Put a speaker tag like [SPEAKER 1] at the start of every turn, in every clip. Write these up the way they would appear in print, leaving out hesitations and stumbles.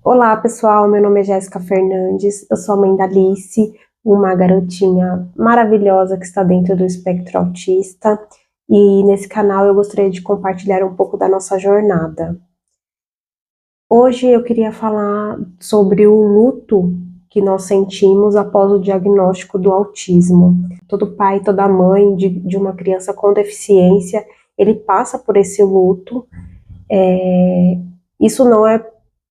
[SPEAKER 1] Olá, pessoal. Meu nome é Jéssica Fernandes. Eu sou a mãe da Alice, uma garotinha maravilhosa que está dentro do espectro autista. E nesse canal eu gostaria de compartilhar um pouco da nossa jornada. Hoje eu queria falar sobre o luto que nós sentimos após o diagnóstico do autismo. Todo pai, toda mãe de uma criança com deficiência, ele passa por esse luto. Isso não é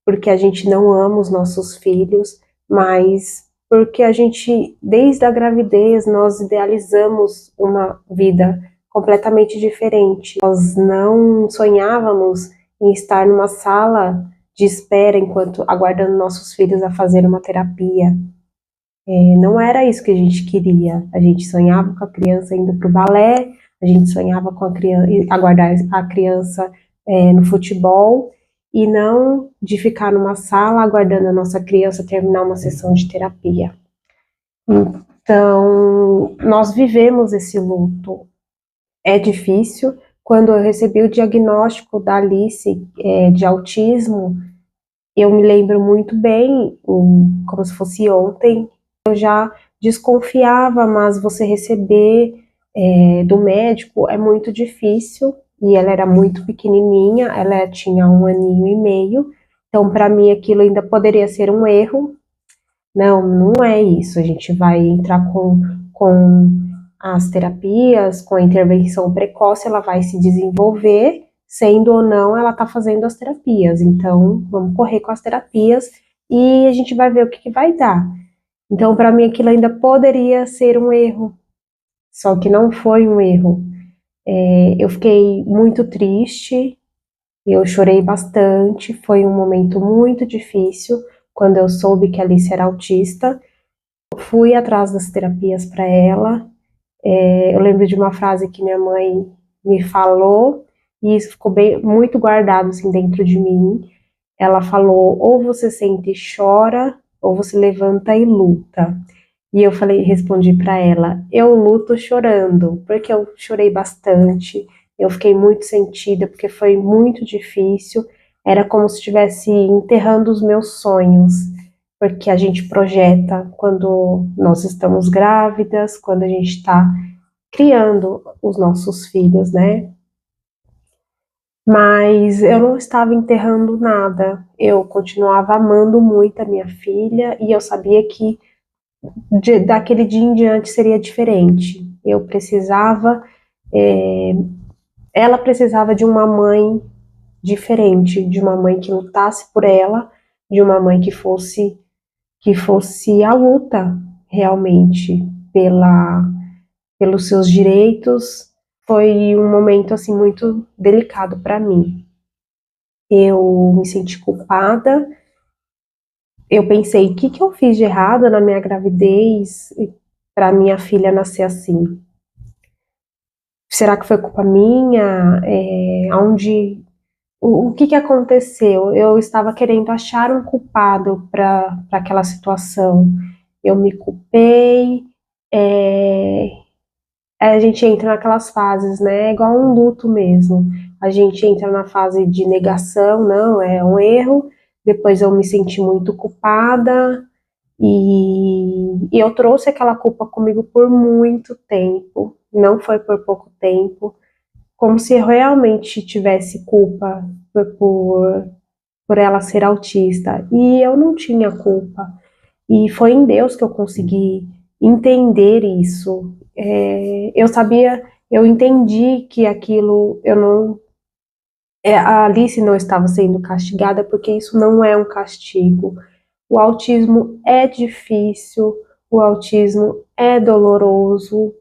[SPEAKER 1] porque a gente não ama os nossos filhos, mas porque a gente, desde a gravidez, nós idealizamos uma vida completamente diferente. Nós não sonhávamos em estar numa sala de espera enquanto aguardando nossos filhos a fazer uma terapia. Não era isso que a gente queria. A gente sonhava com a criança indo para o balé, a gente sonhava com a criança, aguardar a criança no futebol, e não de ficar numa sala aguardando a nossa criança terminar uma sessão de terapia. Então, nós vivemos esse luto. É difícil. Quando eu recebi o diagnóstico da Alice, de autismo, eu me lembro muito bem, como se fosse ontem. Eu já desconfiava, mas você receber do médico é muito difícil. E ela era muito pequenininha, ela tinha 1 aninho e meio. Então, para mim, aquilo ainda poderia ser um erro. Não, não é isso. A gente vai entrar com as terapias, com a intervenção precoce, ela vai se desenvolver, sendo ou não, ela está fazendo as terapias. Então, vamos correr com as terapias e a gente vai ver o que vai dar. Então, para mim, aquilo ainda poderia ser um erro, só que não foi um erro. Eu fiquei muito triste, eu chorei bastante, foi um momento muito difícil quando eu soube que a Alice era autista. Fui atrás das terapias para ela. Eu lembro de uma frase que minha mãe me falou, e isso ficou muito guardado assim, dentro de mim. Ela falou: ou você sente e chora, ou você levanta e luta. E eu respondi para ela: eu luto chorando, porque eu chorei bastante, eu fiquei muito sentida, porque foi muito difícil. Era como se estivesse enterrando os meus sonhos, porque a gente projeta quando nós estamos grávidas, quando a gente está criando os nossos filhos, né? Mas eu não estava enterrando nada, eu continuava amando muito a minha filha e eu sabia que daquele dia em diante seria diferente. Eu precisava, é, ela precisava de uma mãe diferente, de uma mãe que lutasse por ela, de uma mãe que fosse a luta realmente pela pelos seus direitos. Foi um momento assim muito delicado para mim. Eu me senti culpada. Eu pensei, o que que eu fiz de errado na minha gravidez para minha filha nascer assim? Será que foi culpa minha? O que que aconteceu? Eu estava querendo achar um culpado para aquela situação. Eu me culpei. é, a gente entra naquelas fases, né? É igual um luto mesmo. A gente entra na fase de negação, não, é um erro. Depois eu me senti muito culpada e eu trouxe aquela culpa comigo por muito tempo. Não foi por pouco tempo, como se eu realmente tivesse culpa por ela ser autista. E eu não tinha culpa. E foi em Deus que eu consegui entender isso. Eu entendi que aquilo, eu não, a Alice não estava sendo castigada, porque isso não é um castigo. O autismo é difícil, o autismo é doloroso,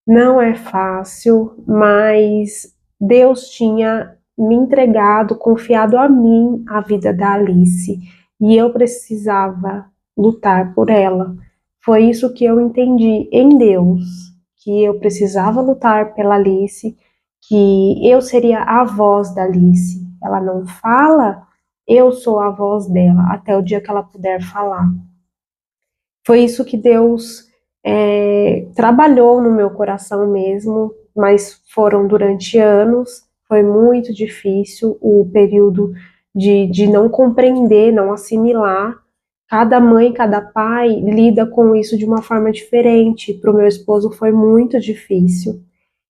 [SPEAKER 1] não é fácil, mas Deus tinha me entregado, confiado a mim a vida da Alice, e eu precisava lutar por ela. Foi isso que eu entendi em Deus, que eu precisava lutar pela Alice, que eu seria a voz da Alice. Ela não fala, eu sou a voz dela, até o dia que ela puder falar. Foi isso que Deus trabalhou no meu coração mesmo, mas foram durante anos, foi muito difícil o período de não compreender, não assimilar. Cada mãe, cada pai lida com isso de uma forma diferente. Para o meu esposo foi muito difícil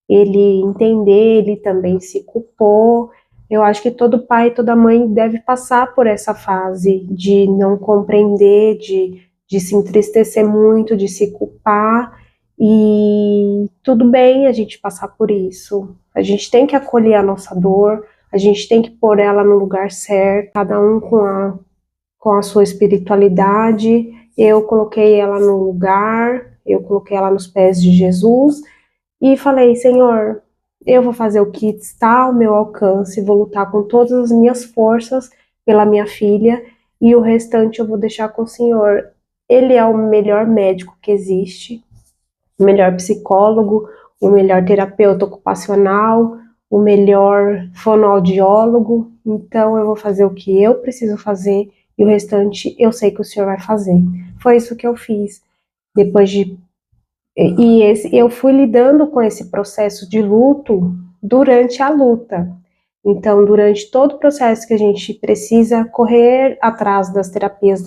[SPEAKER 1] ele entender, ele também se culpou. Eu acho que todo pai, toda mãe deve passar por essa fase de não compreender, de se entristecer muito, de se culpar. E tudo bem a gente passar por isso. A gente tem que acolher a nossa dor, a gente tem que pôr ela no lugar certo, cada um com a sua espiritualidade. Eu coloquei ela no lugar, eu coloquei ela nos pés de Jesus e falei, Senhor, eu vou fazer o que está ao meu alcance, vou lutar com todas as minhas forças pela minha filha e o restante eu vou deixar com o Senhor. Ele é o melhor médico que existe, o melhor psicólogo, o melhor terapeuta ocupacional, o melhor fonoaudiólogo. Então eu vou fazer o que eu preciso fazer e o restante eu sei que o Senhor vai fazer. Foi isso que eu fiz. Depois de eu fui lidando com esse processo de luto durante a luta. Então, durante todo o processo que a gente precisa correr atrás das terapias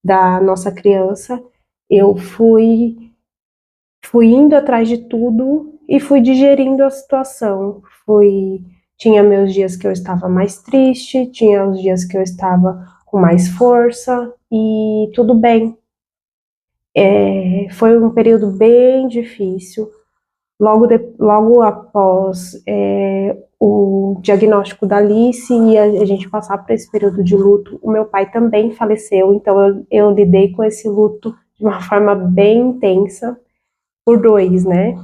[SPEAKER 1] da nossa criança, eu fui indo atrás de tudo e fui digerindo a situação. Tinha meus dias que eu estava mais triste, tinha os dias que eu estava com mais força e tudo bem. Foi um período bem difícil. Logo após o diagnóstico da Alice e a gente passar por esse período de luto, o meu pai também faleceu, então eu lidei com esse luto de uma forma bem intensa, por dois, né?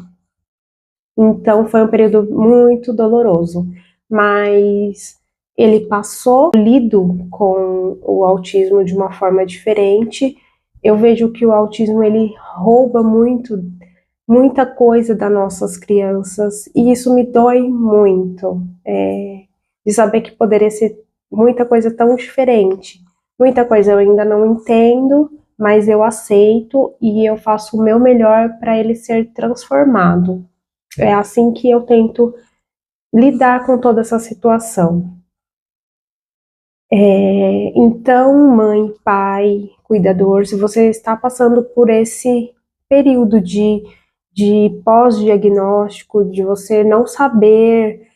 [SPEAKER 1] Então foi um período muito doloroso, mas ele passou, lido com o autismo de uma forma diferente. Eu vejo que o autismo ele rouba muita coisa das nossas crianças e isso me dói muito, de saber que poderia ser muita coisa tão diferente. Muita coisa eu ainda não entendo, mas eu aceito e eu faço o meu melhor para ele ser transformado. É assim que eu tento lidar com toda essa situação. Então, mãe, pai, cuidador, se você está passando por esse período de pós-diagnóstico, de você não saber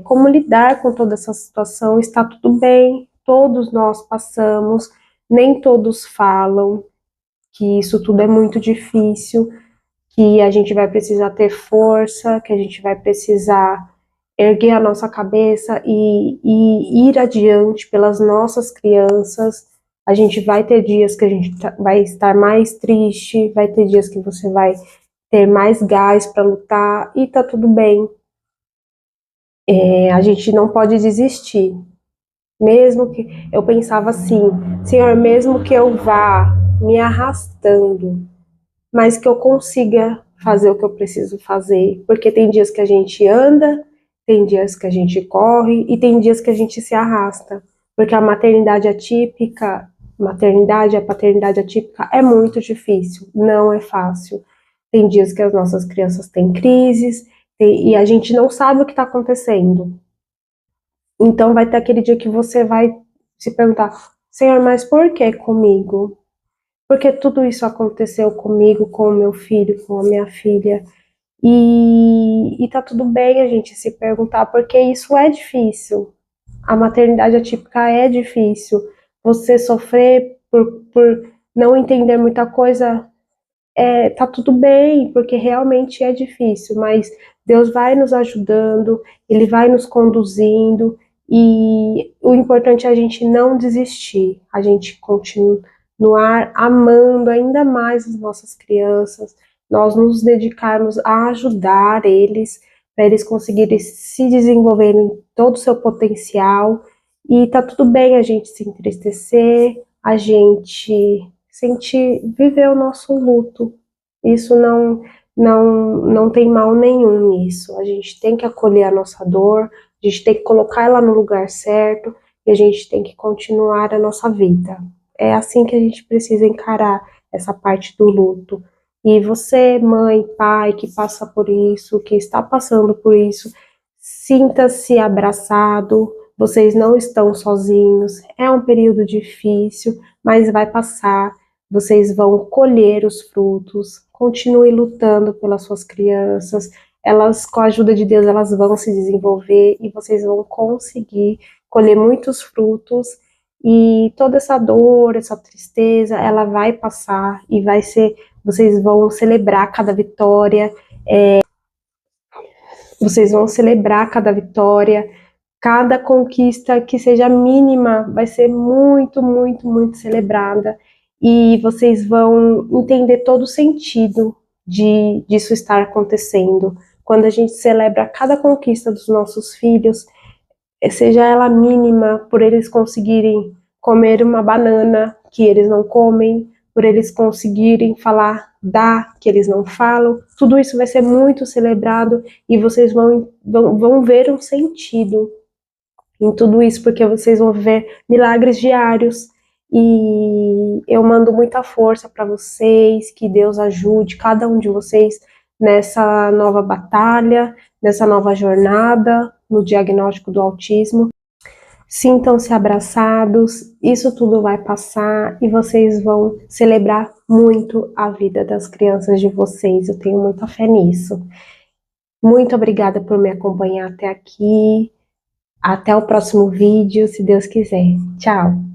[SPEAKER 1] como lidar com toda essa situação, está tudo bem, todos nós passamos, nem todos falam que isso tudo é muito difícil, que a gente vai precisar ter força, que a gente vai precisar erguer a nossa cabeça e ir adiante pelas nossas crianças. A gente vai ter dias que a gente vai estar mais triste, vai ter dias que você vai ter mais gás para lutar e tá tudo bem. A gente não pode desistir. Mesmo que eu pensava assim, Senhor, mesmo que eu vá me arrastando, mas que eu consiga fazer o que eu preciso fazer, porque tem dias que a gente anda, tem dias que a gente corre e tem dias que a gente se arrasta, porque a maternidade atípica, a paternidade atípica é muito difícil, não é fácil. Tem dias que as nossas crianças têm crises e a gente não sabe o que está acontecendo. Então vai ter aquele dia que você vai se perguntar, Senhor, mas por que comigo? Porque tudo isso aconteceu comigo, com o meu filho, com a minha filha. E tá tudo bem a gente se perguntar, porque isso é difícil. A maternidade atípica é difícil. Você sofrer por não entender muita coisa, tá tudo bem, porque realmente é difícil, mas Deus vai nos ajudando, Ele vai nos conduzindo, e o importante é a gente não desistir, a gente continuar amando ainda mais as nossas crianças, nós nos dedicarmos a ajudar eles, para eles conseguirem se desenvolver em todo o seu potencial, e tá tudo bem a gente se entristecer, a gente sentir, viver o nosso luto. Isso não tem mal nenhum nisso. A gente tem que acolher a nossa dor, a gente tem que colocar ela no lugar certo e a gente tem que continuar a nossa vida. É assim que a gente precisa encarar essa parte do luto. E você, mãe, pai, que passa por isso, que está passando por isso, sinta-se abraçado, Vocês não estão sozinhos, é um período difícil, mas vai passar. Vocês vão colher os frutos. Continue lutando pelas suas crianças. Elas, com a ajuda de Deus, elas vão se desenvolver e vocês vão conseguir colher muitos frutos. E toda essa dor, essa tristeza, ela vai passar e vai ser. Vocês vão celebrar cada vitória. Vocês vão celebrar cada vitória. Cada conquista que seja mínima vai ser muito, muito, muito celebrada e vocês vão entender todo o sentido disso estar acontecendo. Quando a gente celebra cada conquista dos nossos filhos, seja ela mínima, por eles conseguirem comer uma banana que eles não comem, por eles conseguirem falar dá que eles não falam, tudo isso vai ser muito celebrado e vocês vão ver um sentido em tudo isso, porque vocês vão ver milagres diários. E eu mando muita força para vocês, que Deus ajude cada um de vocês nessa nova batalha, nessa nova jornada no diagnóstico do autismo. Sintam-se abraçados, isso tudo vai passar e vocês vão celebrar muito a vida das crianças de vocês. Eu tenho muita fé nisso. Muito obrigada por me acompanhar até aqui. Até o próximo vídeo, se Deus quiser. Tchau!